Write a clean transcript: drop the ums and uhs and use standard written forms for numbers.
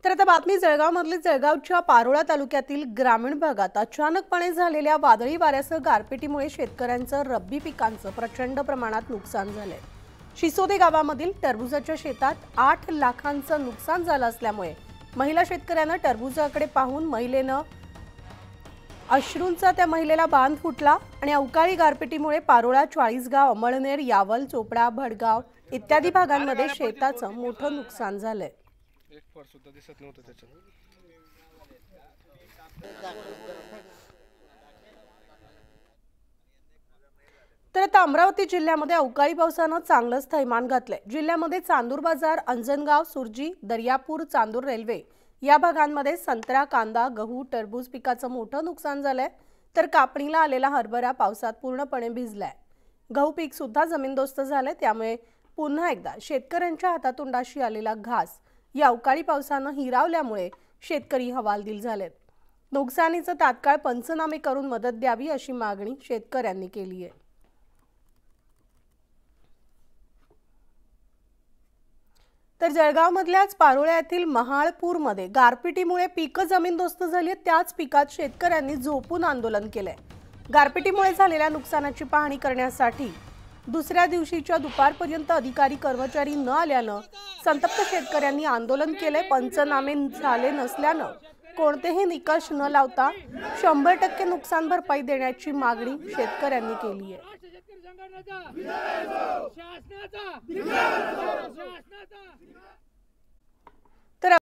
तर आता बातमी जळगावमधली जळगावच्या पारोळा तालुक्यातील ग्रामीण भागात अचानकपणे झालेल्या वादळी वाऱ्यासह गारपिटीमुळे शेतकऱ्यांचं रब्बी पिकांचं प्रचंड प्रमाणात नुकसान झालंय। शिसोदे गावामधील टरबूजाच्या शेतात 8 लाखांचं नुकसान झालं असल्यामुळे महिला शेतकऱ्यानं टरबूजाकडे पाहून महिलेनं अश्रूंचा त्या महिलेला बांध फुटला आणि अवकाळी गारपिटीमुळे पारोळा, चाळीसगाव, अमळनेर, यावल, चोपडा, भडगाव इत्यादी भागांमध्ये शेताचं मोठं नुकसान झालंय। एक फार सुद्धा दिसत नव्हतं त्याच्यात। तर आता अमरावती जिल्ह्यामध्ये अवकाळी पावसानं चांगलंच थैमान घातलंय। जिल्ह्यामध्ये चांदूर बाजार, अंजनगाव, सुरजी, दर्यापूर, चांदूर रेल्वे या भागांमध्ये संत्रा, कांदा, गहू, टरबूज पिकाचं मोठं नुकसान झालंय। तर कापणीला आलेला हरभरा पावसात पूर्णपणे भिजलाय। गहू पीक सुद्धा जमीनदोस्त झालंय, त्यामुळे पुन्हा एकदा शेतकऱ्यांच्या हातातोंडाशी आलेला घास या अवकाळी पावसानं हिरावल्यामुळे शेतकरी हवालदिल झालेत। नुकसानीचं तात्काळ पंचनामे करून मदत द्यावी अशी मागणी शेतकऱ्यांनी केली आहे। तर जळगावमधल्याच पारोळ्यातील महाळपूरमध्ये गारपिटीमुळे पिकं जमीनदोस्त झाली आहेत। त्याच पिकात शेतकऱ्यांनी झोपून आंदोलन केलंय। गारपिटीमुळे झालेल्या नुकसानाची पाहणी करण्यासाठी दुसऱ्या दिवशीच्या दुपारपर्यंत अधिकारी कर्मचारी न आल्यानं संतप्त शेतकऱ्यांनी आंदोलन केले। पंचनामे झाले नसल्यानं कोणतेही निकष न लावता 100% नुकसान भरपाई देण्याची मागणी शेतकऱ्यांनी केली आहे।